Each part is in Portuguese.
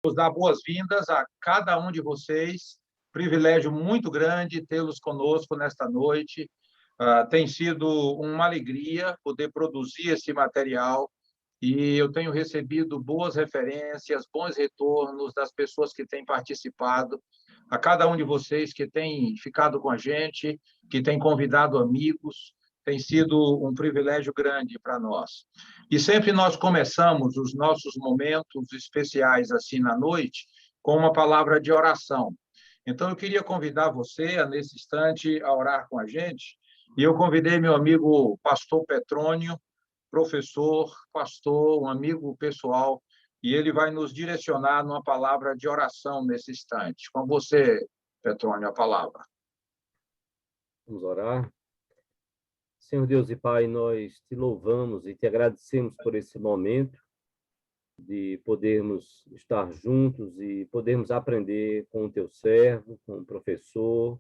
Dar boas-vindas a cada um de vocês. Privilégio muito grande tê-los conosco nesta noite. Tem sido uma alegria poder produzir esse material e eu tenho recebido boas referências, bons retornos das pessoas que têm participado, a cada um de vocês que tem ficado com a gente, que tem convidado amigos. Tem sido um privilégio grande para nós. E sempre nós começamos os nossos momentos especiais assim na noite com uma palavra de oração. Então, eu queria convidar você, nesse instante, a orar com a gente. E eu convidei meu amigo pastor Petrônio, professor, pastor, um amigo pessoal, e ele vai nos direcionar numa palavra de oração nesse instante. Com você, Petrônio, a palavra. Vamos orar. Senhor Deus e Pai, nós te louvamos e te agradecemos por esse momento de podermos estar juntos e podermos aprender com o teu servo, com o professor,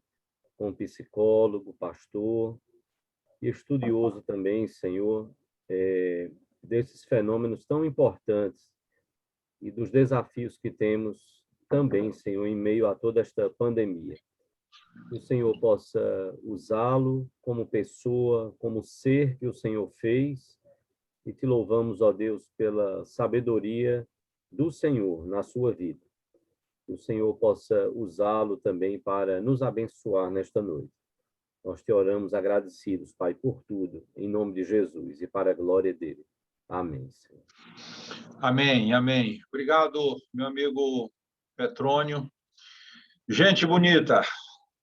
com o psicólogo, pastor e estudioso também, Senhor, desses fenômenos tão importantes e dos desafios que temos também, Senhor, em meio a toda esta pandemia. Que o Senhor possa usá-lo como pessoa, como ser que o Senhor fez, e te louvamos, ó Deus, pela sabedoria do Senhor na sua vida. Que o Senhor possa usá-lo também para nos abençoar nesta noite. Nós te oramos agradecidos, Pai, por tudo, em nome de Jesus e para a glória dele. Amém, Senhor. Amém, amém. Obrigado, meu amigo Petrônio. Gente bonita,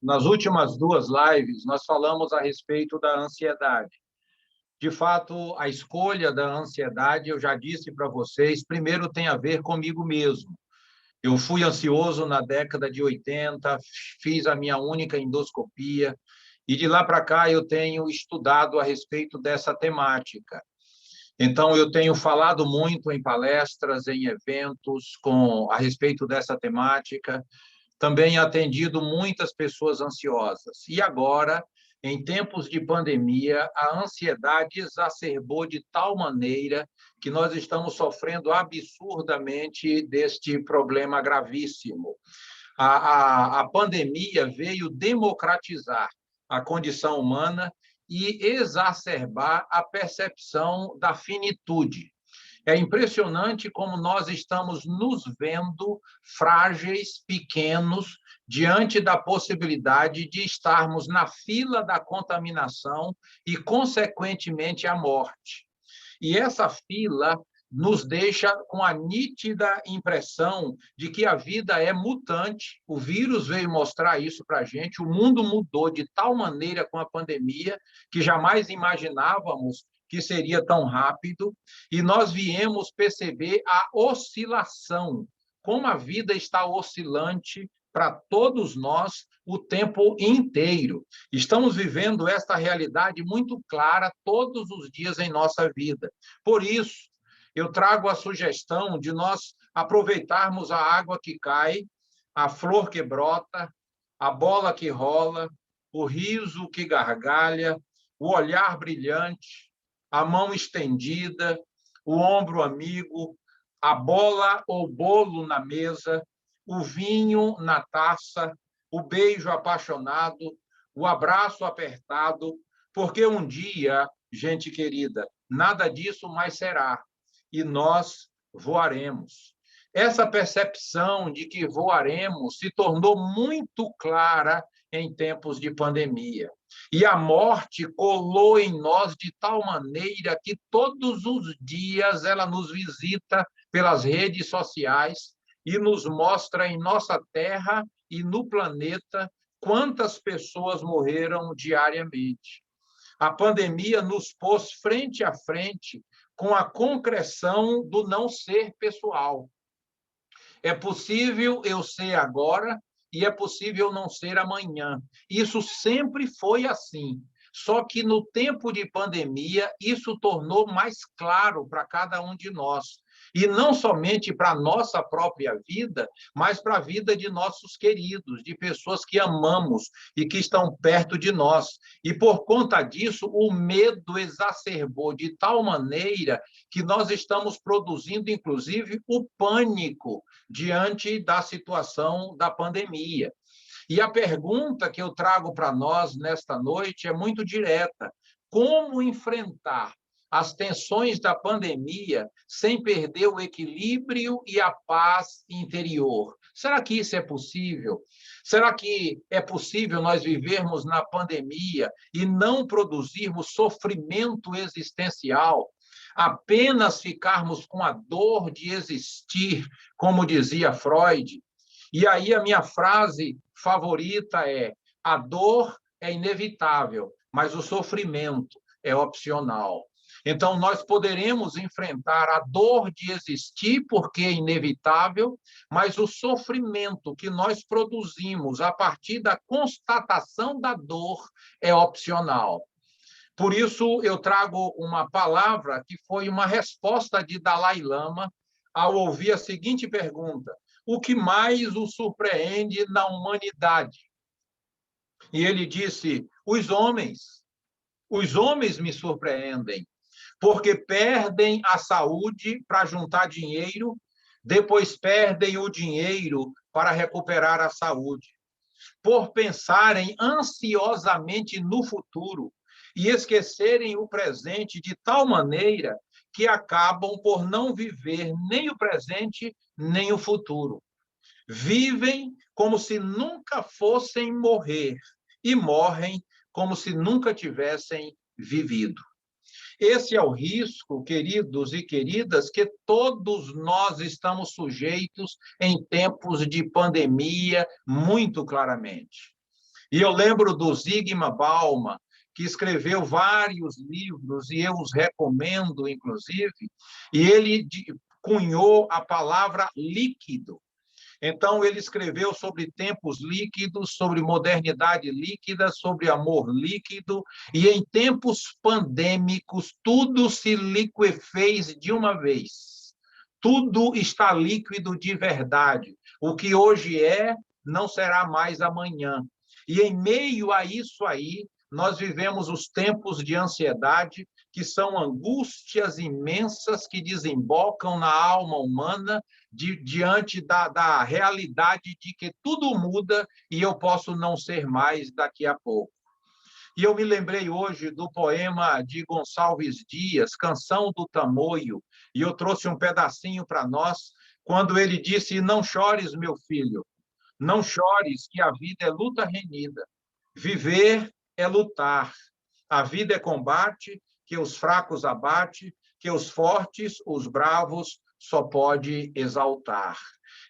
nas últimas duas lives, nós falamos a respeito da ansiedade. De fato, a escolha da ansiedade, eu já disse para vocês, primeiro tem a ver comigo mesmo. Eu fui ansioso na década de 80, fiz a minha única endoscopia, e de lá para cá eu tenho estudado a respeito dessa temática. Então, eu tenho falado muito em palestras, em eventos a respeito dessa temática, também atendido muitas pessoas ansiosas. E agora, em tempos de pandemia, a ansiedade exacerbou de tal maneira que nós estamos sofrendo absurdamente deste problema gravíssimo. A pandemia veio democratizar a condição humana e exacerbar a percepção da finitude. É impressionante como nós estamos nos vendo frágeis, pequenos, diante da possibilidade de estarmos na fila da contaminação e, consequentemente, a morte. E essa fila nos deixa com a nítida impressão de que a vida é mutante. O vírus veio mostrar isso para a gente. O mundo mudou de tal maneira com a pandemia que jamais imaginávamos que seria tão rápido, e nós viemos perceber a oscilação, como a vida está oscilante para todos nós o tempo inteiro. Estamos vivendo esta realidade muito clara todos os dias em nossa vida. Por isso, eu trago a sugestão de nós aproveitarmos a água que cai, a flor que brota, a bola que rola, o riso que gargalha, o olhar brilhante, a mão estendida, o ombro amigo, a bola ou bolo na mesa, o vinho na taça, o beijo apaixonado, o abraço apertado, porque um dia, gente querida, nada disso mais será, e nós voaremos. Essa percepção de que voaremos se tornou muito clara em tempos de pandemia. E a morte colou em nós de tal maneira que todos os dias ela nos visita pelas redes sociais e nos mostra em nossa terra e no planeta quantas pessoas morreram diariamente. A pandemia nos pôs frente a frente com a concreção do não ser pessoal. É possível eu ser agora e é possível não ser amanhã. Isso sempre foi assim. Só que no tempo de pandemia, isso tornou mais claro para cada um de nós. E não somente para a nossa própria vida, mas para a vida de nossos queridos, de pessoas que amamos e que estão perto de nós. E por conta disso, o medo exacerbou de tal maneira que nós estamos produzindo, inclusive, o pânico diante da situação da pandemia. E a pergunta que eu trago para nós nesta noite é muito direta: como enfrentar as tensões da pandemia sem perder o equilíbrio e a paz interior? Será que isso é possível? Será que é possível nós vivermos na pandemia e não produzirmos sofrimento existencial? Apenas ficarmos com a dor de existir, como dizia Freud? E aí a minha frase favorita é: a dor é inevitável, mas o sofrimento é opcional. Então, nós poderemos enfrentar a dor de existir, porque é inevitável, mas o sofrimento que nós produzimos a partir da constatação da dor é opcional. Por isso, eu trago uma palavra que foi uma resposta de Dalai Lama ao ouvir a seguinte pergunta: o que mais o surpreende na humanidade? E ele disse: os homens. Os homens me surpreendem, porque perdem a saúde para juntar dinheiro, depois perdem o dinheiro para recuperar a saúde, por pensarem ansiosamente no futuro e esquecerem o presente de tal maneira que acabam por não viver nem o presente, nem o futuro. Vivem como se nunca fossem morrer e morrem como se nunca tivessem vivido. Esse é o risco, queridos e queridas, que todos nós estamos sujeitos em tempos de pandemia, muito claramente. E eu lembro do Zygmunt Bauman, que escreveu vários livros, e eu os recomendo, inclusive, e ele cunhou a palavra líquido. Então, ele escreveu sobre tempos líquidos, sobre modernidade líquida, sobre amor líquido, e em tempos pandêmicos, tudo se liquefez de uma vez. Tudo está líquido de verdade. O que hoje é, não será mais amanhã. E em meio a isso aí, nós vivemos os tempos de ansiedade, que são angústias imensas que desembocam na alma humana diante da realidade de que tudo muda e eu posso não ser mais daqui a pouco. E eu me lembrei hoje do poema de Gonçalves Dias, Canção do Tamoio, e eu trouxe um pedacinho para nós, quando ele disse: não chores, meu filho, não chores, que a vida é luta renhida. Viver é lutar. A vida é combate, que os fracos abate, que os fortes, os bravos, só pode exaltar.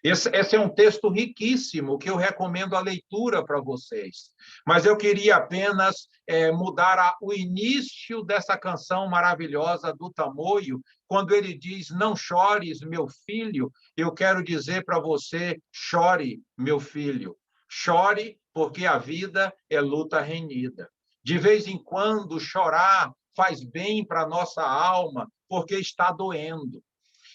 Esse é um texto riquíssimo que eu recomendo a leitura para vocês. Mas eu queria apenas mudar o início dessa canção maravilhosa do Tamoio, quando ele diz: não chores, meu filho. Eu quero dizer para você: chore, meu filho. Chore, porque a vida é luta renhida. De vez em quando, chorar faz bem para a nossa alma, porque está doendo.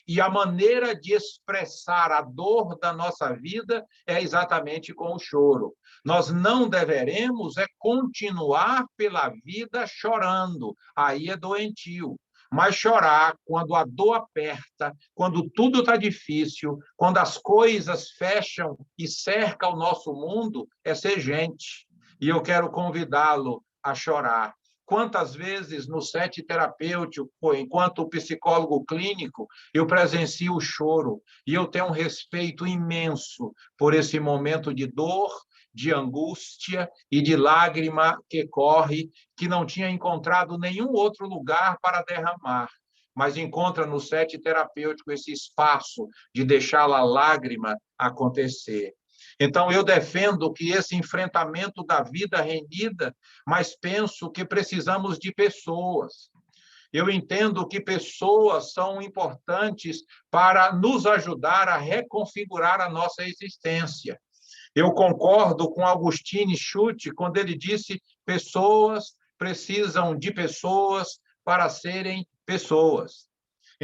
E a maneira de expressar a dor da nossa vida é exatamente com o choro. Nós não deveremos continuar pela vida chorando, aí é doentio. Mas chorar quando a dor aperta, quando tudo está difícil, quando as coisas fecham e cercam o nosso mundo, é ser gente. E eu quero convidá-lo a chorar. Quantas vezes no set terapêutico, enquanto psicólogo clínico, eu presencio o choro e eu tenho um respeito imenso por esse momento de dor, de angústia e de lágrima que corre, que não tinha encontrado nenhum outro lugar para derramar, mas encontra no set terapêutico esse espaço de deixar a lágrima acontecer. Então, eu defendo que esse enfrentamento da vida renhida, mas penso que precisamos de pessoas. Eu entendo que pessoas são importantes para nos ajudar a reconfigurar a nossa existência. Eu concordo com Augustin Schutt quando ele disse: pessoas precisam de pessoas para serem pessoas.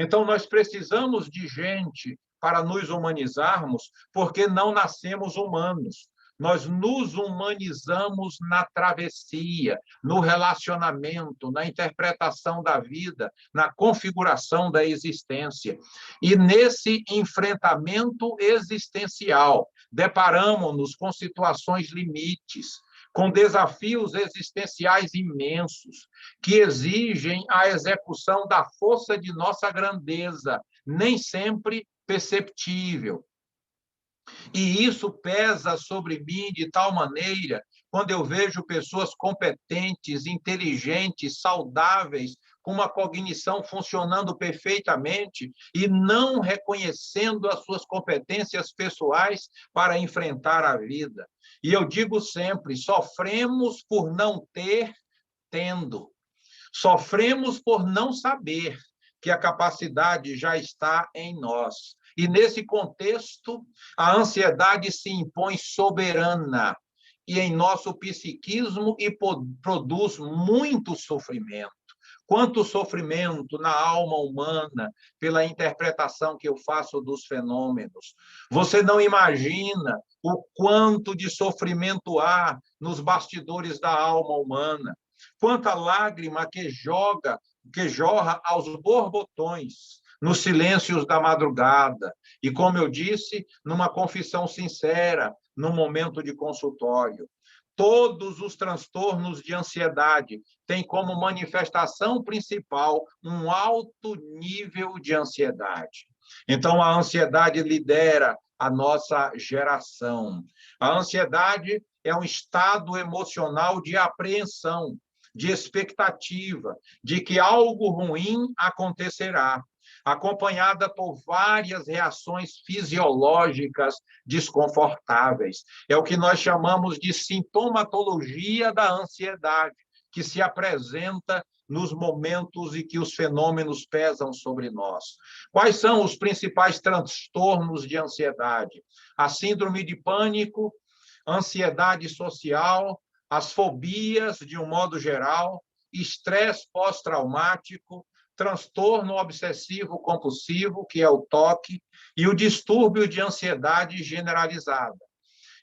Então, nós precisamos de gente para nos humanizarmos, porque não nascemos humanos. Nós nos humanizamos na travessia, no relacionamento, na interpretação da vida, na configuração da existência. E nesse enfrentamento existencial, deparamos-nos com situações limites, com desafios existenciais imensos, que exigem a execução da força de nossa grandeza, nem sempre perceptível. E isso pesa sobre mim de tal maneira, quando eu vejo pessoas competentes, inteligentes, saudáveis, com uma cognição funcionando perfeitamente e não reconhecendo as suas competências pessoais para enfrentar a vida. E eu digo sempre, sofremos por não ter, tendo. Sofremos por não saber que a capacidade já está em nós. E, nesse contexto, a ansiedade se impõe soberana e em nosso psiquismo e produz muito sofrimento. Quanto sofrimento na alma humana pela interpretação que eu faço dos fenômenos. Você não imagina o quanto de sofrimento há nos bastidores da alma humana. Quanta lágrima que jorra aos borbotões, nos silêncios da madrugada, e, como eu disse, numa confissão sincera, num momento de consultório. Todos os transtornos de ansiedade têm como manifestação principal um alto nível de ansiedade. Então, a ansiedade lidera a nossa geração. A ansiedade é um estado emocional de apreensão, de expectativa, de que algo ruim acontecerá, acompanhada por várias reações fisiológicas desconfortáveis. É o que nós chamamos de sintomatologia da ansiedade, que se apresenta nos momentos em que os fenômenos pesam sobre nós. Quais são os principais transtornos de ansiedade? A síndrome de pânico, ansiedade social, as fobias, de um modo geral, estresse pós-traumático, transtorno obsessivo-compulsivo, que é o TOC, e o distúrbio de ansiedade generalizada.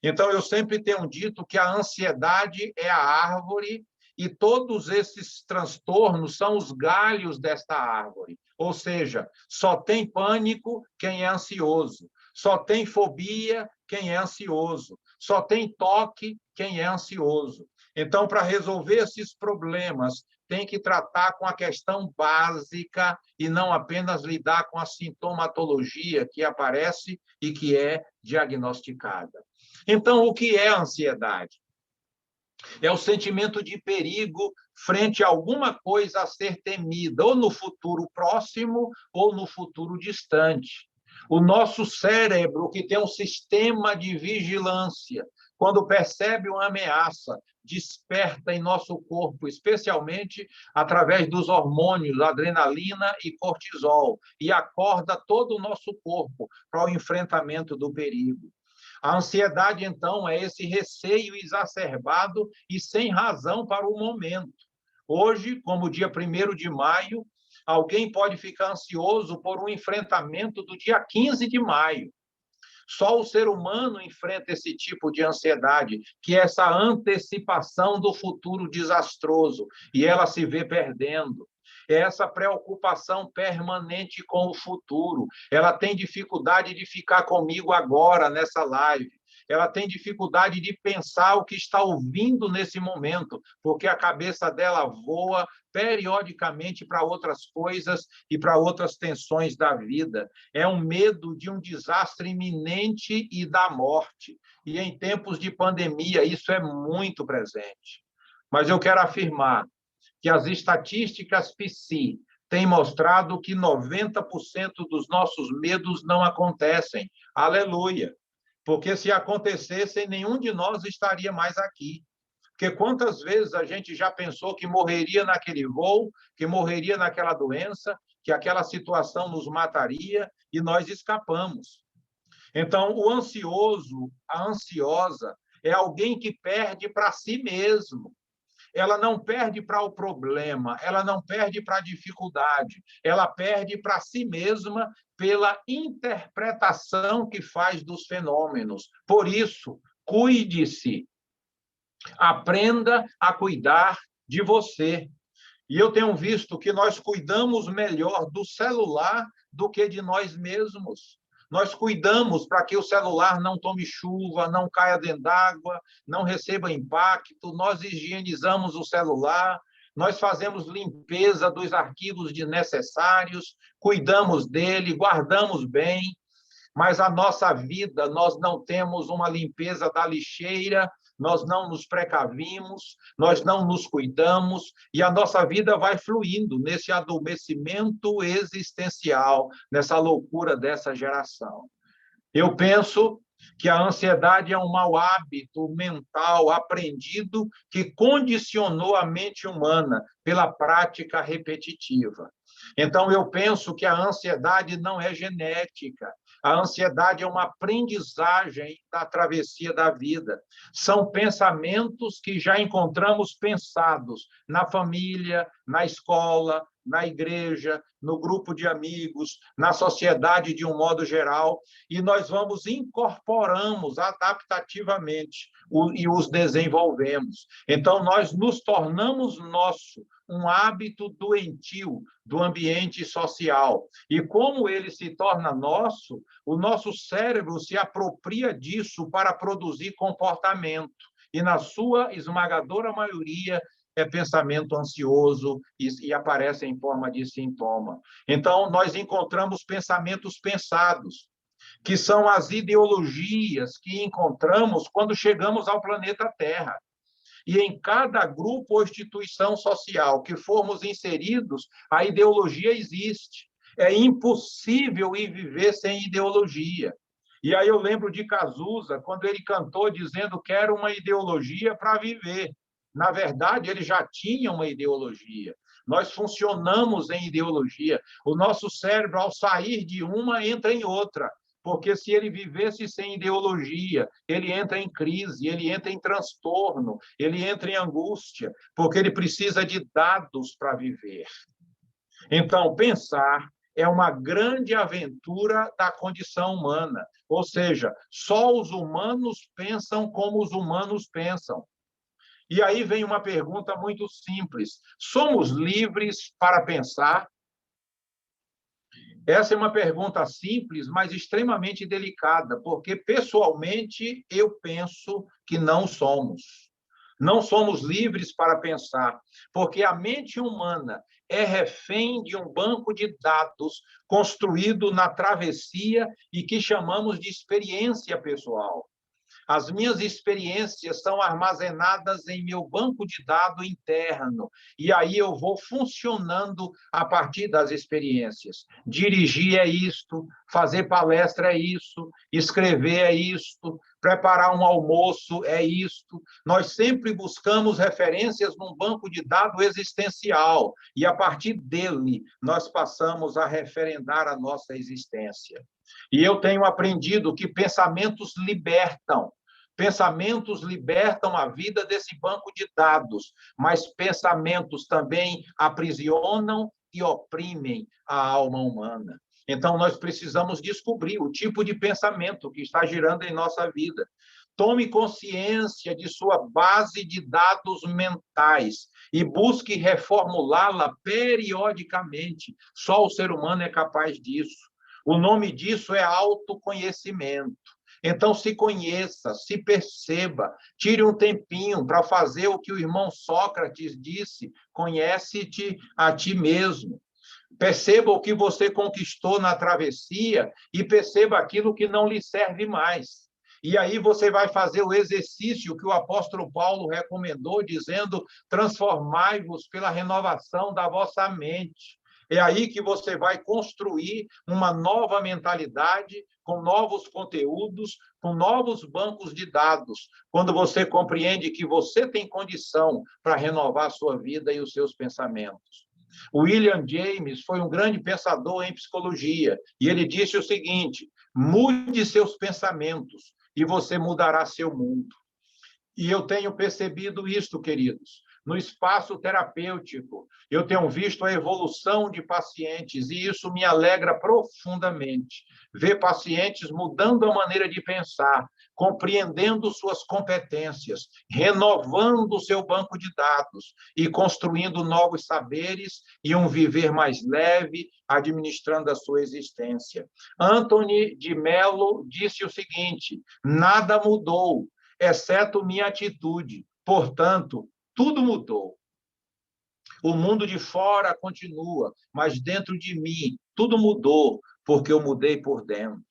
Então, eu sempre tenho dito que a ansiedade é a árvore e todos esses transtornos são os galhos desta árvore. Ou seja, só tem pânico quem é ansioso, só tem fobia quem é ansioso, só tem toque quem é ansioso. Então, para resolver esses problemas, tem que tratar com a questão básica e não apenas lidar com a sintomatologia que aparece e que é diagnosticada. Então, o que é a ansiedade? É o sentimento de perigo frente a alguma coisa a ser temida, ou no futuro próximo ou no futuro distante. O nosso cérebro, que tem um sistema de vigilância, quando percebe uma ameaça, desperta em nosso corpo, especialmente através dos hormônios, adrenalina e cortisol, e acorda todo o nosso corpo para o enfrentamento do perigo. A ansiedade, então, é esse receio exacerbado e sem razão para o momento. Hoje, como dia 1º de maio, alguém pode ficar ansioso por um enfrentamento do dia 15 de maio. Só o ser humano enfrenta esse tipo de ansiedade, que é essa antecipação do futuro desastroso, e ela se vê perdendo. É essa preocupação permanente com o futuro. Ela tem dificuldade de ficar comigo agora, nessa live. Ela tem dificuldade de pensar o que está ouvindo nesse momento, porque a cabeça dela voa periodicamente para outras coisas e para outras tensões da vida. É um medo de um desastre iminente e da morte. E em tempos de pandemia, isso é muito presente. Mas eu quero afirmar que as estatísticas PSI têm mostrado que 90% dos nossos medos não acontecem. Aleluia! Porque se acontecessem, nenhum de nós estaria mais aqui. Porque quantas vezes a gente já pensou que morreria naquele voo, que morreria naquela doença, que aquela situação nos mataria, e nós escapamos. Então, o ansioso, a ansiosa, é alguém que perde para si mesmo. ela não perde para o problema, ela não perde para a dificuldade, ela perde para si mesma pela interpretação que faz dos fenômenos. Por isso, cuide-se, aprenda a cuidar de você. E eu tenho visto que nós cuidamos melhor do celular do que de nós mesmos. Nós cuidamos para que o celular não tome chuva, não caia dentro d'água, não receba impacto, nós higienizamos o celular, nós fazemos limpeza dos arquivos desnecessários, cuidamos dele, guardamos bem, mas a nossa vida, nós não temos uma limpeza da lixeira, nós não nos precavimos, nós não nos cuidamos, e a nossa vida vai fluindo nesse adormecimento existencial, nessa loucura dessa geração. Eu penso que a ansiedade é um mau hábito mental aprendido que condicionou a mente humana pela prática repetitiva. Então, eu penso que a ansiedade não é genética. A ansiedade é uma aprendizagem da travessia da vida. São pensamentos que já encontramos pensados na família, na escola, na igreja, no grupo de amigos, na sociedade de um modo geral, e nós incorporamos adaptativamente e os desenvolvemos. Então, nós nos tornamos nosso um hábito doentio do ambiente social. E como ele se torna nosso, o nosso cérebro se apropria disso para produzir comportamento. E, na sua esmagadora maioria, é pensamento ansioso e aparece em forma de sintoma. Então, nós encontramos pensamentos pensados, que são as ideologias que encontramos quando chegamos ao planeta Terra. E em cada grupo ou instituição social que formos inseridos, a ideologia existe. É impossível ir viver sem ideologia. E aí eu lembro de Cazuza, quando ele cantou dizendo que era uma ideologia para viver. Na verdade, ele já tinha uma ideologia. Nós funcionamos em ideologia. O nosso cérebro, ao sair de uma, entra em outra. Porque se ele vivesse sem ideologia, ele entra em crise, ele entra em transtorno, ele entra em angústia, porque ele precisa de dados para viver. Então, pensar é uma grande aventura da condição humana. Ou seja, só os humanos pensam como os humanos pensam. E aí vem uma pergunta muito simples: somos livres para pensar? Essa é uma pergunta simples, mas extremamente delicada, porque, pessoalmente, eu penso que não somos. Não somos livres para pensar, porque a mente humana é refém de um banco de dados construído na travessia e que chamamos de experiência pessoal. As minhas experiências são armazenadas em meu banco de dados interno, e aí eu vou funcionando a partir das experiências. Dirigir é isto, fazer palestra é isso, escrever é isto, preparar um almoço é isto. Nós sempre buscamos referências num banco de dados existencial, e a partir dele nós passamos a referendar a nossa existência. E eu tenho aprendido que pensamentos libertam. Pensamentos libertam a vida desse banco de dados, mas pensamentos também aprisionam e oprimem a alma humana. Então, nós precisamos descobrir o tipo de pensamento que está girando em nossa vida. Tome consciência de sua base de dados mentais e busque reformulá-la periodicamente. Só o ser humano é capaz disso. O nome disso é autoconhecimento. Então, se conheça, se perceba, tire um tempinho para fazer o que o irmão Sócrates disse: conhece-te a ti mesmo. Perceba o que você conquistou na travessia e perceba aquilo que não lhe serve mais. E aí você vai fazer o exercício que o apóstolo Paulo recomendou, dizendo: transformai-vos pela renovação da vossa mente. É aí que você vai construir uma nova mentalidade, com novos conteúdos, com novos bancos de dados, quando você compreende que você tem condição para renovar a sua vida e os seus pensamentos. O William James foi um grande pensador em psicologia, e ele disse o seguinte: mude seus pensamentos e você mudará seu mundo. E eu tenho percebido isto, queridos. no espaço terapêutico, eu tenho visto a evolução de pacientes e isso me alegra profundamente. Ver pacientes mudando a maneira de pensar, compreendendo suas competências, renovando o seu banco de dados e construindo novos saberes e um viver mais leve, administrando a sua existência. Anthony de Mello disse o seguinte: nada mudou, exceto minha atitude. Portanto, tudo mudou. O mundo de fora continua, mas dentro de mim tudo mudou, porque eu mudei por dentro.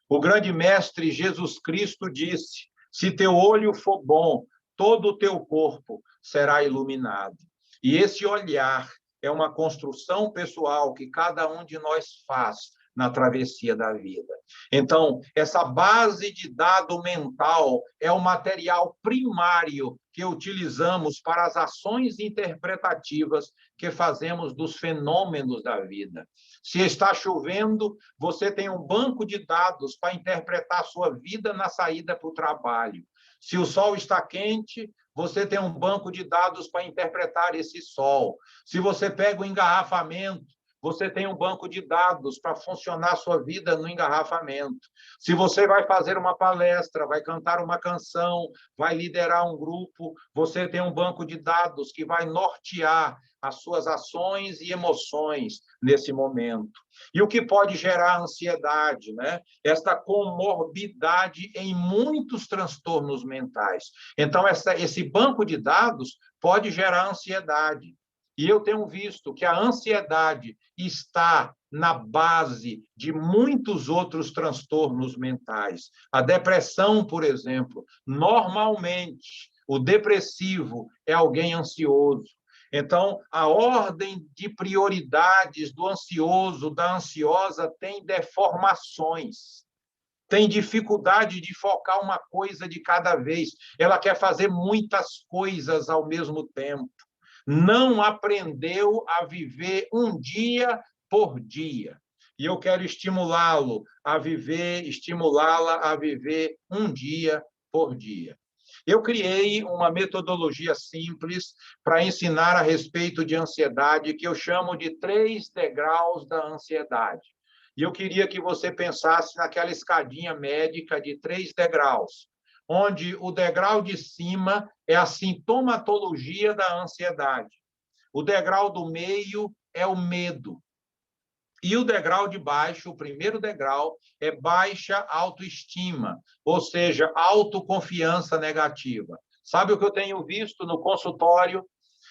O grande mestre Jesus Cristo disse: se teu olho for bom, todo o teu corpo será iluminado. E esse olhar é uma construção pessoal que cada um de nós faz na travessia da vida. Então, essa base de dado mental é o material primário que utilizamos para as ações interpretativas que fazemos dos fenômenos da vida. Se está chovendo, você tem um banco de dados para interpretar a sua vida na saída para o trabalho. Se o sol está quente, você tem um banco de dados para interpretar esse sol. Se você pega o engarrafamento, você tem um banco de dados para funcionar a sua vida no engarrafamento. Se você vai fazer uma palestra, vai cantar uma canção, vai liderar um grupo, você tem um banco de dados que vai nortear as suas ações e emoções nesse momento. E o que pode gerar ansiedade, né? Esta comorbidade em muitos transtornos mentais. Então, esse banco de dados pode gerar ansiedade. E eu tenho visto que a ansiedade está na base de muitos outros transtornos mentais. A depressão, por exemplo, normalmente, o depressivo é alguém ansioso. Então, a ordem de prioridades do ansioso, da ansiosa, tem deformações. Tem dificuldade de focar uma coisa de cada vez. Ela quer fazer muitas coisas ao mesmo tempo. Não aprendeu a viver um dia por dia. E eu quero estimulá-lo a viver, estimulá-la a viver um dia por dia. Eu criei uma metodologia simples para ensinar a respeito de ansiedade, que eu chamo de 3 degraus da ansiedade. E eu queria que você pensasse naquela escadinha médica de 3 degraus, onde o degrau de cima é a sintomatologia da ansiedade. O degrau do meio é o medo. E o degrau de baixo, o primeiro degrau, é baixa autoestima, ou seja, autoconfiança negativa. Sabe o que eu tenho visto no consultório?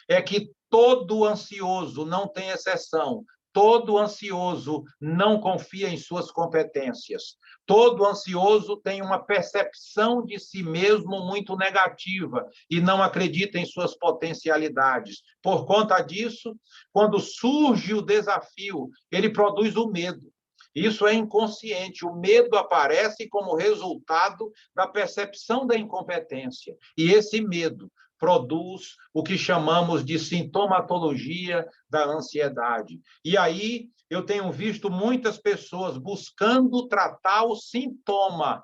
É que todo ansioso, não tem exceção, todo ansioso não confia em suas competências. Todo ansioso tem uma percepção de si mesmo muito negativa e não acredita em suas potencialidades. Por conta disso, quando surge o desafio, ele produz o medo. Isso é inconsciente. O medo aparece como resultado da percepção da incompetência. E esse medo produz o que chamamos de sintomatologia da ansiedade. E aí eu tenho visto muitas pessoas buscando tratar o sintoma.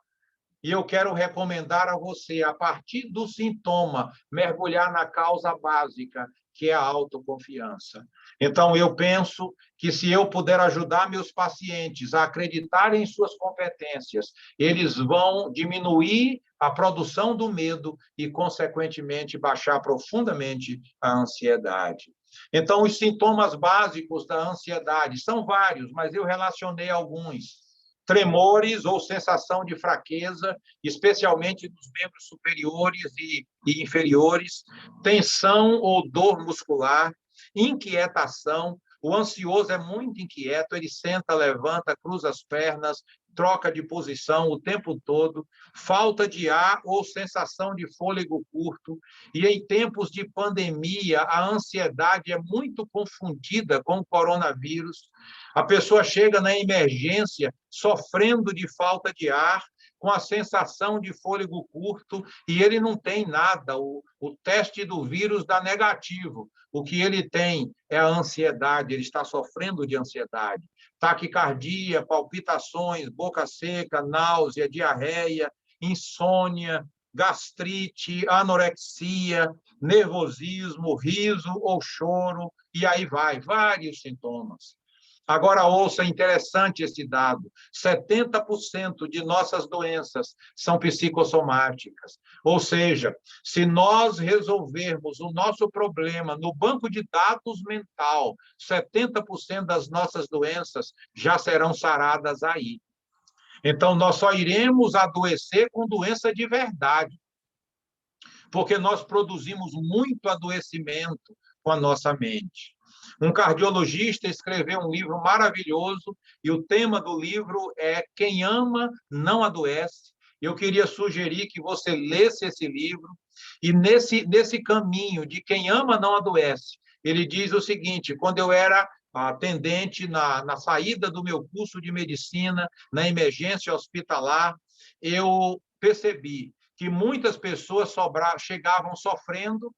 E eu quero recomendar a você, a partir do sintoma, mergulhar na causa básica, que é a autoconfiança. Então, eu penso que se eu puder ajudar meus pacientes a acreditarem em suas competências, eles vão diminuir a produção do medo e, consequentemente, baixar profundamente a ansiedade. Então, os sintomas básicos da ansiedade são vários, mas eu relacionei alguns. Tremores ou sensação de fraqueza, especialmente nos membros superiores e inferiores, tensão ou dor muscular, inquietação. O ansioso é muito inquieto, ele senta, levanta, cruza as pernas, troca de posição o tempo todo, falta de ar ou sensação de fôlego curto. E em tempos de pandemia, a ansiedade é muito confundida com o coronavírus. A pessoa chega na emergência sofrendo de falta de ar, com a sensação de fôlego curto, e ele não tem nada. O teste do vírus dá negativo. O que ele tem é a ansiedade, ele está sofrendo de ansiedade. Taquicardia, palpitações, boca seca, náusea, diarreia, insônia, gastrite, anorexia, nervosismo, riso ou choro, e aí vai, vários sintomas. Agora, ouça, interessante esse dado: 70% de nossas doenças são psicossomáticas. Ou seja, se nós resolvermos o nosso problema no banco de dados mental, 70% das nossas doenças já serão saradas aí. Então, nós só iremos adoecer com doença de verdade, porque nós produzimos muito adoecimento com a nossa mente. Um cardiologista escreveu um livro maravilhoso, e o tema do livro é Quem Ama Não Adoece. Eu queria sugerir que você lesse esse livro, e nesse caminho de quem ama não adoece, ele diz o seguinte: quando eu era atendente na saída do meu curso de medicina, na emergência hospitalar, eu percebi que muitas pessoas chegavam sofrendo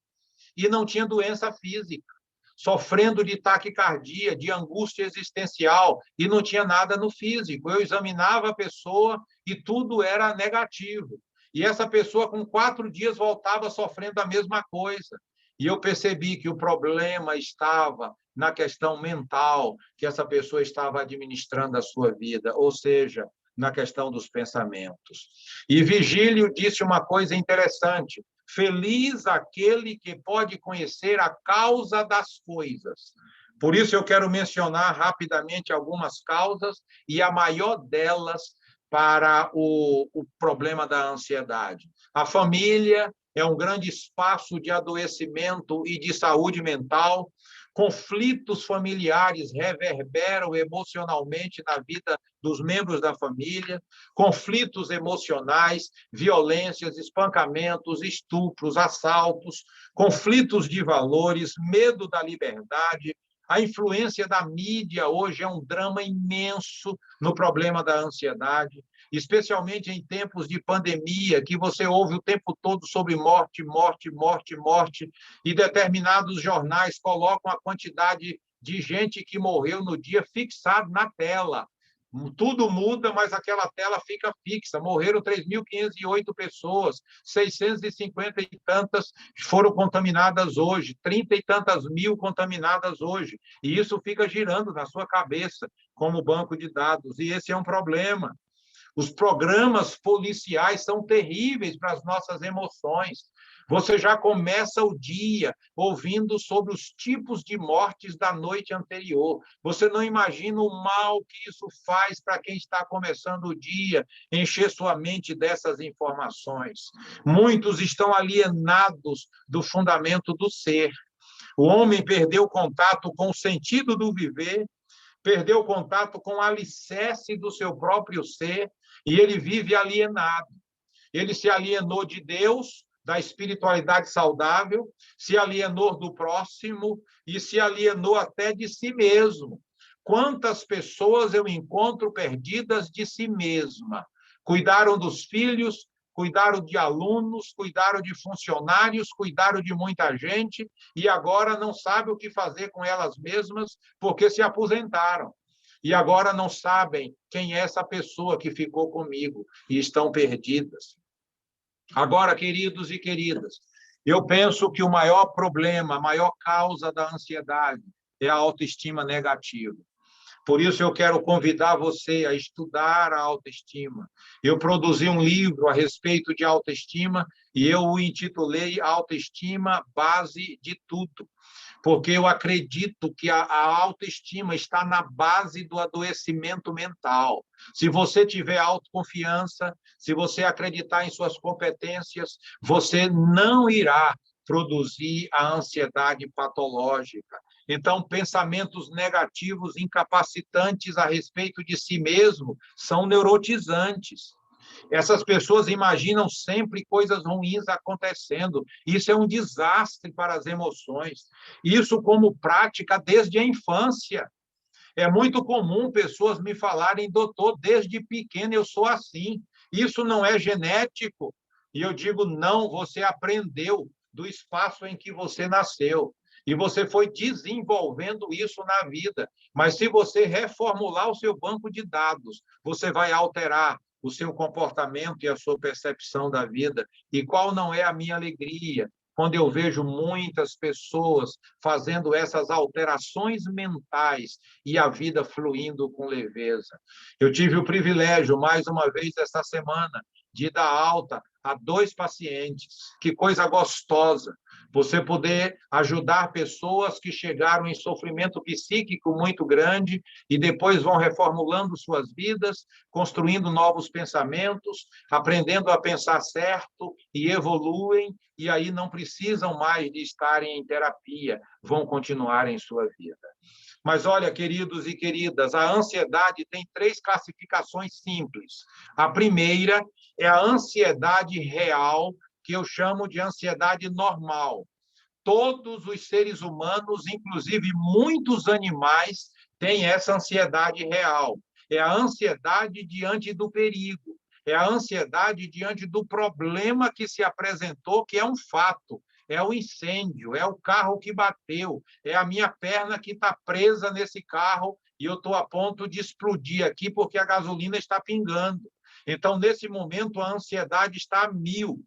e não tinham doença física, sofrendo de taquicardia, de angústia existencial, e não tinha nada no físico. Eu examinava a pessoa e tudo era negativo. E essa pessoa, com 4 dias, voltava sofrendo a mesma coisa. E eu percebi que o problema estava na questão mental, que essa pessoa estava administrando a sua vida, ou seja, na questão dos pensamentos. E Vigílio disse uma coisa interessante: feliz aquele que pode conhecer a causa das coisas. Por isso, eu quero mencionar rapidamente algumas causas, e a maior delas para o problema da ansiedade. A família é um grande espaço de adoecimento e de saúde mental. Conflitos familiares reverberam emocionalmente na vida dos membros da família. Conflitos emocionais, violências, espancamentos, estupros, assaltos, conflitos de valores, medo da liberdade. A influência da mídia hoje é um drama imenso no problema da ansiedade, especialmente em tempos de pandemia, que você ouve o tempo todo sobre morte, morte, morte, morte, e determinados jornais colocam a quantidade de gente que morreu no dia fixado na tela. Tudo muda, mas aquela tela fica fixa. Morreram 3.508 pessoas, 650 e tantas foram contaminadas hoje, 30 e tantas mil contaminadas hoje. E isso fica girando na sua cabeça como banco de dados. E esse é um problema. Os programas policiais são terríveis para as nossas emoções. Você já começa o dia ouvindo sobre os tipos de mortes da noite anterior. Você não imagina o mal que isso faz para quem está começando o dia, encher sua mente dessas informações. Muitos estão alienados do fundamento do ser. O homem perdeu contato com o sentido do viver, perdeu contato com o alicerce do seu próprio ser, e ele vive alienado. Ele se alienou de Deus, da espiritualidade saudável, se alienou do próximo e se alienou até de si mesmo. Quantas pessoas eu encontro perdidas de si mesma? Cuidaram dos filhos, cuidaram de alunos, cuidaram de funcionários, cuidaram de muita gente, e agora não sabem o que fazer com elas mesmas porque se aposentaram. E agora não sabem quem é essa pessoa que ficou comigo, e estão perdidas. Agora, queridos e queridas, eu penso que o maior problema, a maior causa da ansiedade é a autoestima negativa. Por isso, eu quero convidar você a estudar a autoestima. Eu produzi um livro a respeito de autoestima e eu o intitulei Autoestima, Base de Tudo, porque eu acredito que a autoestima está na base do adoecimento mental. Se você tiver autoconfiança, se você acreditar em suas competências, você não irá produzir a ansiedade patológica. Então, pensamentos negativos, incapacitantes a respeito de si mesmo, são neurotizantes. Essas pessoas imaginam sempre coisas ruins acontecendo. Isso é um desastre para as emoções. Isso como prática desde a infância. É muito comum pessoas me falarem: doutor, desde pequeno eu sou assim. Isso não é genético? E eu digo: não, você aprendeu do espaço em que você nasceu. E você foi desenvolvendo isso na vida. Mas se você reformular o seu banco de dados, você vai alterar o seu comportamento e a sua percepção da vida? E qual não é a minha alegria quando eu vejo muitas pessoas fazendo essas alterações mentais e a vida fluindo com leveza? Eu tive o privilégio, mais uma vez, essa semana, de dar alta a 2 pacientes. Que coisa gostosa! Você poder ajudar pessoas que chegaram em sofrimento psíquico muito grande e depois vão reformulando suas vidas, construindo novos pensamentos, aprendendo a pensar certo e evoluem, e aí não precisam mais de estarem em terapia, vão continuar em sua vida. Mas olha, queridos e queridas, a ansiedade tem 3 classificações simples. A primeira é a ansiedade real, que eu chamo de ansiedade normal. Todos os seres humanos, inclusive muitos animais, têm essa ansiedade real. É a ansiedade diante do perigo, é a ansiedade diante do problema que se apresentou, que é um fato. É o incêndio, é o carro que bateu, é a minha perna que está presa nesse carro e eu estou a ponto de explodir aqui porque a gasolina está pingando. Então, nesse momento, a ansiedade está a 1000.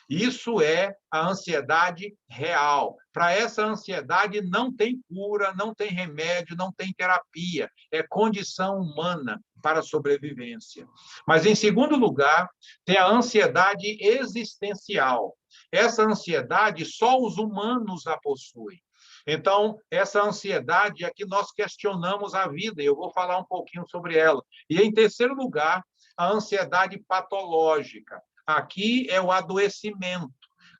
Isso é a ansiedade real. Para essa ansiedade não tem cura, não tem remédio, não tem terapia. É condição humana para a sobrevivência. Mas, em segundo lugar, tem a ansiedade existencial. Essa ansiedade só os humanos a possuem. Então, essa ansiedade é que nós questionamos a vida, e eu vou falar um pouquinho sobre ela. E, em terceiro lugar, a ansiedade patológica. Aqui é o adoecimento.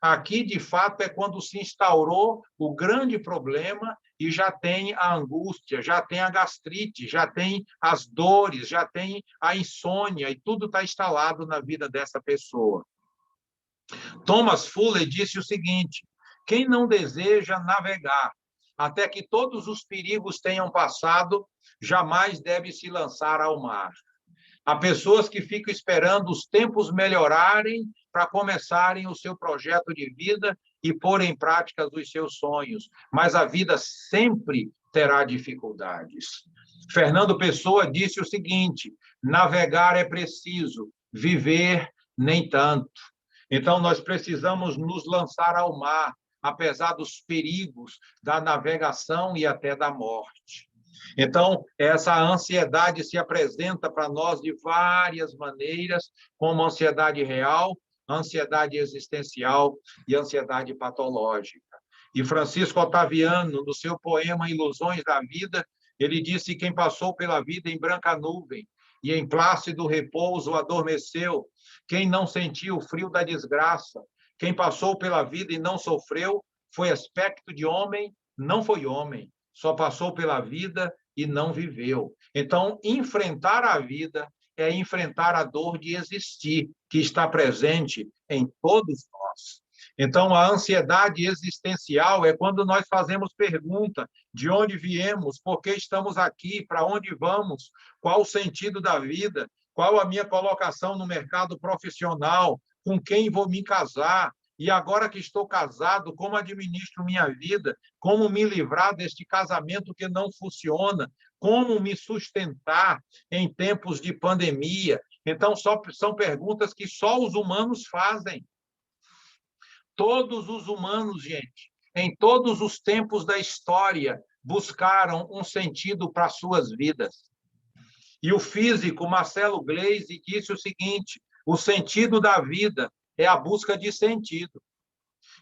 Aqui, de fato, é quando se instaurou o grande problema e já tem a angústia, já tem a gastrite, já tem as dores, já tem a insônia, e tudo está instalado na vida dessa pessoa. Thomas Fuller disse o seguinte: quem não deseja navegar até que todos os perigos tenham passado, jamais deve se lançar ao mar. Há pessoas que ficam esperando os tempos melhorarem para começarem o seu projeto de vida e pôr em prática os seus sonhos, mas a vida sempre terá dificuldades. Fernando Pessoa disse o seguinte: navegar é preciso, viver nem tanto. Então, nós precisamos nos lançar ao mar, apesar dos perigos da navegação e até da morte. Então, essa ansiedade se apresenta para nós de várias maneiras, como ansiedade real, ansiedade existencial e ansiedade patológica. E Francisco Otaviano, no seu poema Ilusões da Vida, ele disse: quem passou pela vida em branca nuvem e em plácido repouso adormeceu, quem não sentiu o frio da desgraça, quem passou pela vida e não sofreu, foi aspecto de homem, não foi homem, só passou pela vida e não viveu. Então, enfrentar a vida é enfrentar a dor de existir, que está presente em todos nós. Então, a ansiedade existencial é quando nós fazemos pergunta: de onde viemos, por que estamos aqui, para onde vamos, qual o sentido da vida, qual a minha colocação no mercado profissional, com quem vou me casar, e agora que estou casado, como administro minha vida, como me livrar deste casamento que não funciona, como me sustentar em tempos de pandemia. Então, são perguntas que só os humanos fazem. Todos os humanos, gente, em todos os tempos da história, buscaram um sentido para suas vidas. E o físico Marcelo Gleisi disse o seguinte: o sentido da vida é a busca de sentido.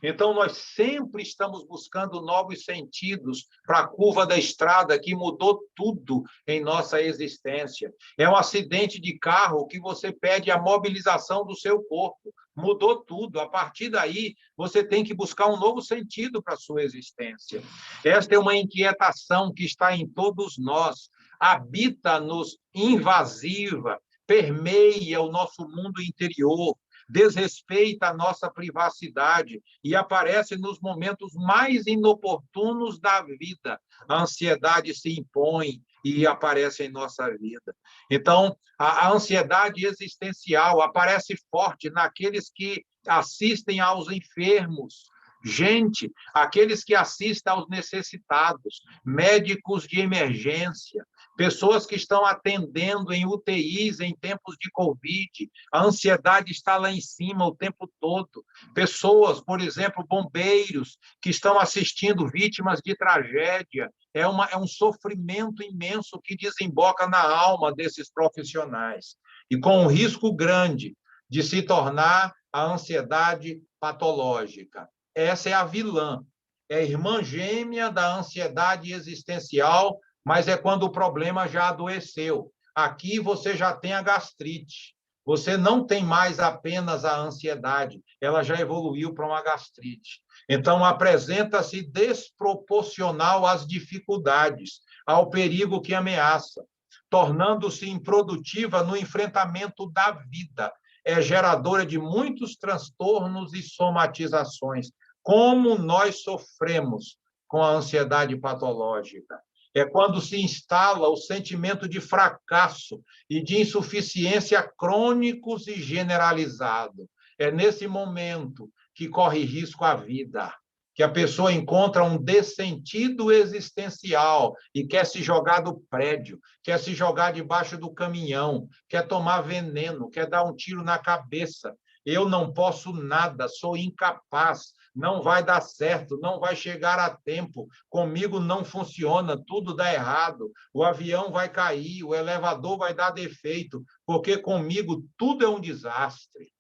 Então, nós sempre estamos buscando novos sentidos para a curva da estrada que mudou tudo em nossa existência. É um acidente de carro que você pede a mobilização do seu corpo. Mudou tudo. A partir daí, você tem que buscar um novo sentido para a sua existência. Esta é uma inquietação que está em todos nós, habita-nos invasiva, permeia o nosso mundo interior, desrespeita a nossa privacidade e aparece nos momentos mais inoportunos da vida. A ansiedade se impõe e aparece em nossa vida. Então, a ansiedade existencial aparece forte naqueles que assistem aos enfermos. Gente, aqueles que assistem aos necessitados, médicos de emergência, pessoas que estão atendendo em UTIs em tempos de Covid, a ansiedade está lá em cima o tempo todo. Pessoas, por exemplo, bombeiros, que estão assistindo vítimas de tragédia, é um sofrimento imenso que desemboca na alma desses profissionais, e com um risco grande de se tornar a ansiedade patológica. Essa é a vilã, é a irmã gêmea da ansiedade existencial, mas é quando o problema já adoeceu. Aqui você já tem a gastrite, você não tem mais apenas a ansiedade, ela já evoluiu para uma gastrite. Então, apresenta-se desproporcional às dificuldades, ao perigo que ameaça, tornando-se improdutiva no enfrentamento da vida. É geradora de muitos transtornos e somatizações. Como nós sofremos com a ansiedade patológica? É quando se instala o sentimento de fracasso e de insuficiência crônicos e generalizado. É nesse momento que corre risco a vida, que a pessoa encontra um dessentido existencial e quer se jogar do prédio, quer se jogar debaixo do caminhão, quer tomar veneno, quer dar um tiro na cabeça. Eu não posso nada, sou incapaz, não vai dar certo, não vai chegar a tempo, comigo não funciona, tudo dá errado, o avião vai cair, o elevador vai dar defeito, porque comigo tudo é um desastre.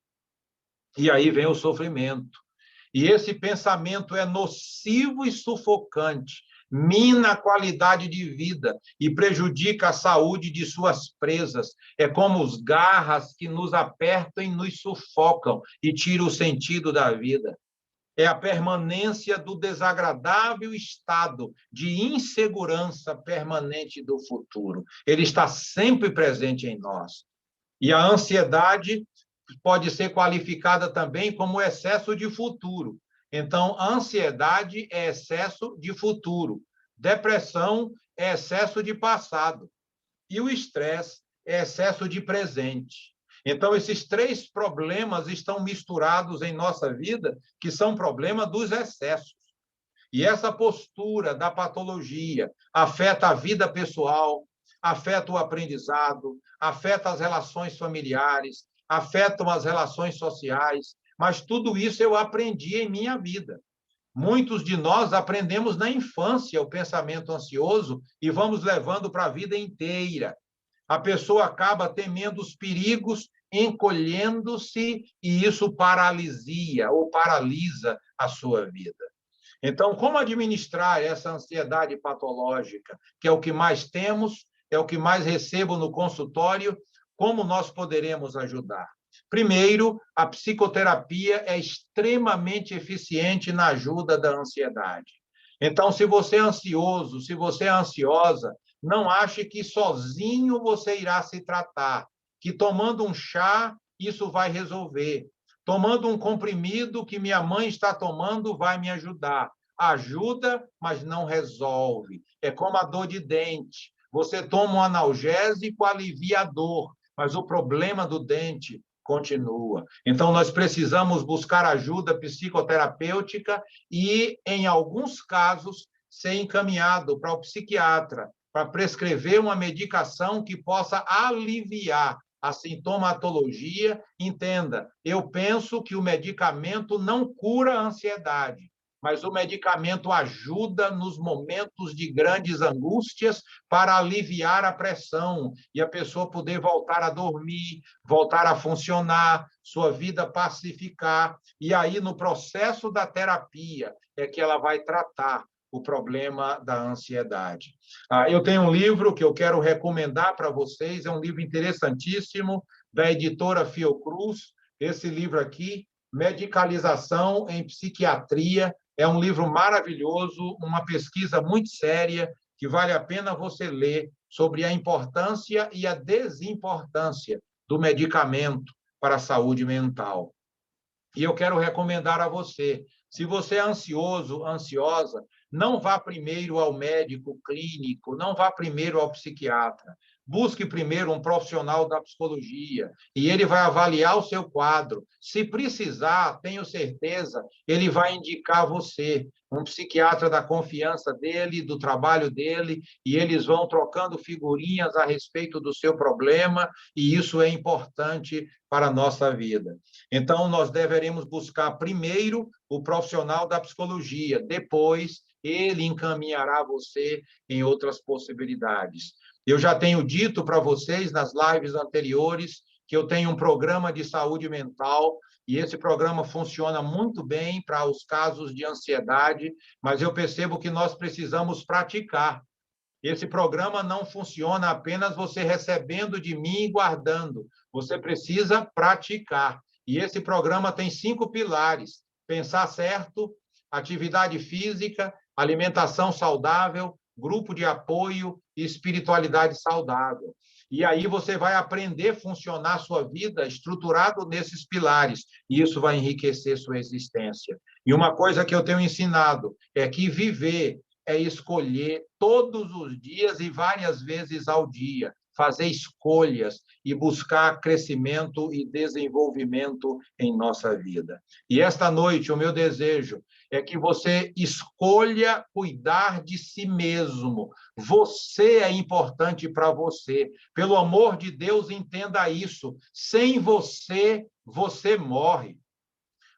E aí vem o sofrimento. E esse pensamento é nocivo e sufocante, mina a qualidade de vida e prejudica a saúde de suas presas. É como os garras que nos apertam e nos sufocam e tiram o sentido da vida. É a permanência do desagradável estado de insegurança permanente do futuro. Ele está sempre presente em nós. E a ansiedade pode ser qualificada também como excesso de futuro. Então, a ansiedade é excesso de futuro, depressão é excesso de passado, e o estresse é excesso de presente. Então, esses três problemas estão misturados em nossa vida, que são problemas dos excessos. E essa postura da patologia afeta a vida pessoal, afeta o aprendizado, afeta as relações familiares, afetam as relações sociais, mas tudo isso eu aprendi em minha vida. Muitos de nós aprendemos na infância o pensamento ansioso e vamos levando para a vida inteira. A pessoa acaba temendo os perigos, encolhendo-se, e isso paralisia ou paralisa a sua vida. Então, como administrar essa ansiedade patológica, que é o que mais temos, é o que mais recebo no consultório, como nós poderemos ajudar? Primeiro, a psicoterapia é extremamente eficiente na ajuda da ansiedade. Então, se você é ansioso, se você é ansiosa, não ache que sozinho você irá se tratar, que tomando um chá, isso vai resolver. Tomando um comprimido que minha mãe está tomando vai me ajudar. Ajuda, mas não resolve. É como a dor de dente. Você toma um analgésico, alivia a dor, mas o problema do dente continua. Então, nós precisamos buscar ajuda psicoterapêutica e, em alguns casos, ser encaminhado para o psiquiatra, para prescrever uma medicação que possa aliviar a sintomatologia. Entenda, eu penso que o medicamento não cura a ansiedade, mas o medicamento ajuda nos momentos de grandes angústias para aliviar a pressão e a pessoa poder voltar a dormir, voltar a funcionar, sua vida pacificar. E aí, no processo da terapia, é que ela vai tratar o problema da ansiedade. Eu tenho um livro que eu quero recomendar para vocês, é um livro interessantíssimo, da editora Fiocruz, esse livro aqui, Medicalização em Psiquiatria, é um livro maravilhoso, uma pesquisa muito séria, que vale a pena você ler sobre a importância e a desimportância do medicamento para a saúde mental. E eu quero recomendar a você, se você é ansioso, ansiosa, não vá primeiro ao médico clínico, não vá primeiro ao psiquiatra. busque primeiro um profissional da psicologia e ele vai avaliar o seu quadro. Se precisar, tenho certeza, ele vai indicar você, um psiquiatra da confiança dele, do trabalho dele, e eles vão trocando figurinhas a respeito do seu problema, e isso é importante para a nossa vida. Então, nós deveremos buscar primeiro o profissional da psicologia, depois ele encaminhará você em outras possibilidades. Eu já tenho dito para vocês nas lives anteriores que eu tenho um programa de saúde mental e esse programa funciona muito bem para os casos de ansiedade, mas eu percebo que nós precisamos praticar. Esse programa não funciona apenas você recebendo de mim e guardando. Você precisa praticar. E esse programa tem 5 pilares: pensar certo, atividade física, alimentação saudável, grupo de apoio e espiritualidade saudável. E aí você vai aprender a funcionar a sua vida estruturado nesses pilares, e isso vai enriquecer sua existência. E uma coisa que eu tenho ensinado é que viver é escolher todos os dias e várias vezes ao dia, fazer escolhas e buscar crescimento e desenvolvimento em nossa vida. E esta noite, o meu desejo é que você escolha cuidar de si mesmo. Você é importante para você. Pelo amor de Deus, entenda isso. Sem você, você morre.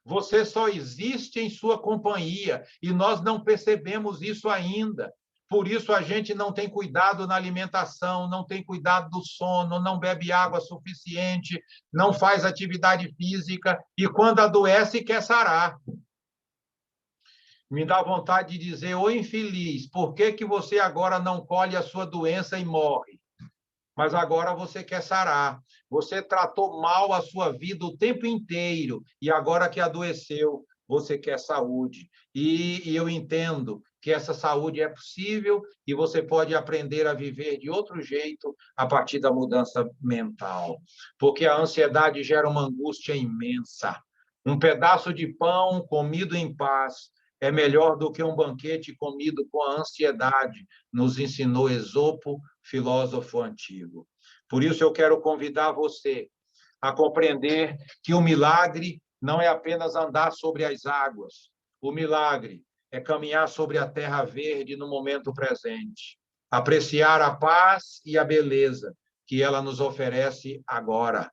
Você só existe em sua companhia e nós não percebemos isso ainda. Por isso a gente não tem cuidado na alimentação, não tem cuidado do sono, não bebe água suficiente, não faz atividade física e quando adoece quer sarar. Me dá vontade de dizer, ô infeliz, por que você agora não colhe a sua doença e morre? Mas agora você quer sarar. Você tratou mal a sua vida o tempo inteiro e agora que adoeceu, você quer saúde. E eu entendo que essa saúde é possível e você pode aprender a viver de outro jeito a partir da mudança mental. Porque a ansiedade gera uma angústia imensa. Um pedaço de pão comido em paz é melhor do que um banquete comido com a ansiedade, nos ensinou Esopo, filósofo antigo. Por isso, eu quero convidar você a compreender que o milagre não é apenas andar sobre as águas. O milagre é caminhar sobre a terra verde no momento presente, apreciar a paz e a beleza que ela nos oferece agora.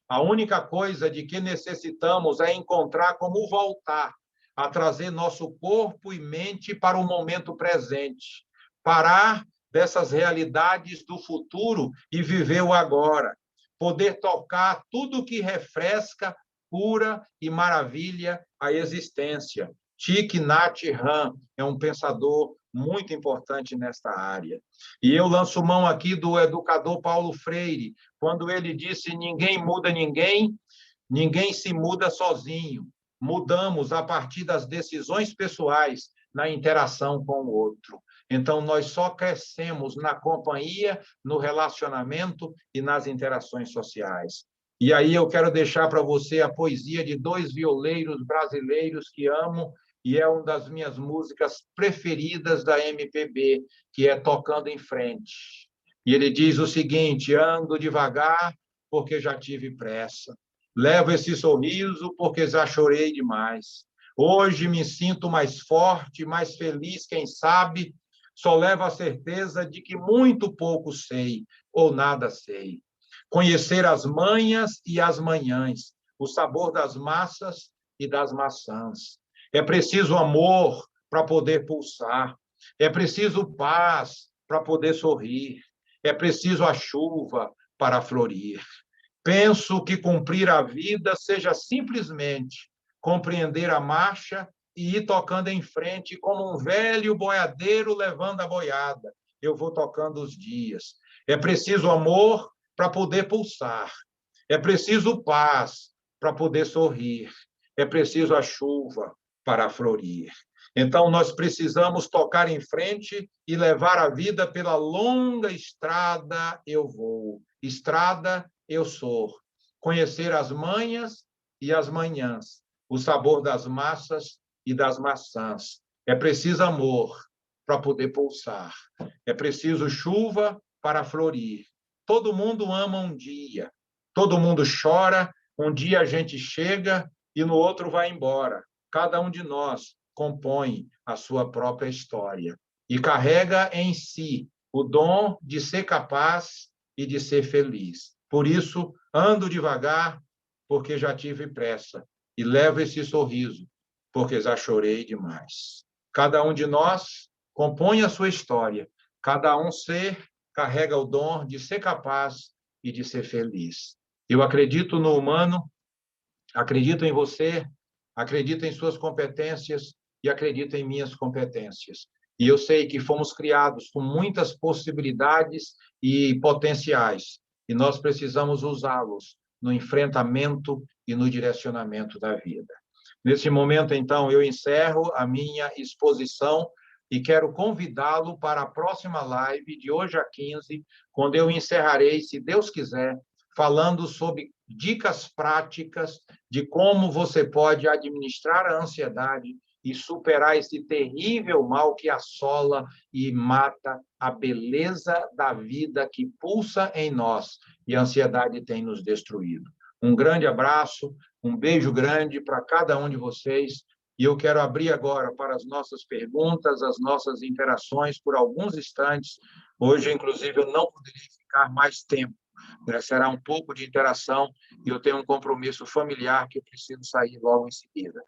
A única coisa de que necessitamos é encontrar como voltar a trazer nosso corpo e mente para o momento presente, parar dessas realidades do futuro e viver o agora, poder tocar tudo que refresca, cura e maravilha a existência. Thich Nhat Hanh é um pensador muito importante nesta área. E eu lanço mão aqui do educador Paulo Freire, quando ele disse: ninguém muda ninguém, ninguém se muda sozinho. Mudamos a partir das decisões pessoais na interação com o outro. Então, nós só crescemos na companhia, no relacionamento e nas interações sociais. E aí eu quero deixar para você a poesia de 2 violeiros brasileiros que amo, e é uma das minhas músicas preferidas da MPB, que é Tocando em Frente. E ele diz o seguinte: ando devagar porque já tive pressa. Levo esse sorriso porque já chorei demais. Hoje me sinto mais forte, mais feliz, quem sabe. Só levo a certeza de que muito pouco sei ou nada sei. Conhecer as manhas e as manhãs, o sabor das massas e das maçãs. É preciso amor para poder pulsar. É preciso paz para poder sorrir. É preciso a chuva para florir. Penso que cumprir a vida seja simplesmente compreender a marcha e ir tocando em frente como um velho boiadeiro levando a boiada. Eu vou tocando os dias. É preciso amor para poder pulsar. É preciso paz para poder sorrir. É preciso a chuva para florir. Então, nós precisamos tocar em frente e levar a vida pela longa estrada eu vou. Estrada eu sou. Conhecer as manhas e as manhãs, o sabor das massas e das maçãs. É preciso amor para poder pulsar. É preciso chuva para florir. Todo mundo ama um dia, todo mundo chora, um dia a gente chega e no outro vai embora. Cada um de nós compõe a sua própria história e carrega em si o dom de ser capaz e de ser feliz. Por isso, ando devagar, porque já tive pressa, e levo esse sorriso, porque já chorei demais. Cada um de nós compõe a sua história, cada um ser carrega o dom de ser capaz e de ser feliz. Eu acredito no humano, acredito em você, acredito em suas competências e acredito em minhas competências. E eu sei que fomos criados com muitas possibilidades e potenciais, e nós precisamos usá-los no enfrentamento e no direcionamento da vida. Nesse momento, então, eu encerro a minha exposição e quero convidá-lo para a próxima live, de hoje a 15, quando eu encerrarei, se Deus quiser, falando sobre dicas práticas de como você pode administrar a ansiedade e superar esse terrível mal que assola e mata a beleza da vida que pulsa em nós, e a ansiedade tem nos destruído. Um grande abraço, um beijo grande para cada um de vocês, e eu quero abrir agora para as nossas perguntas, as nossas interações por alguns instantes. Hoje, inclusive, eu não poderia ficar mais tempo, né? Será um pouco de interação, e eu tenho um compromisso familiar que eu preciso sair logo em seguida.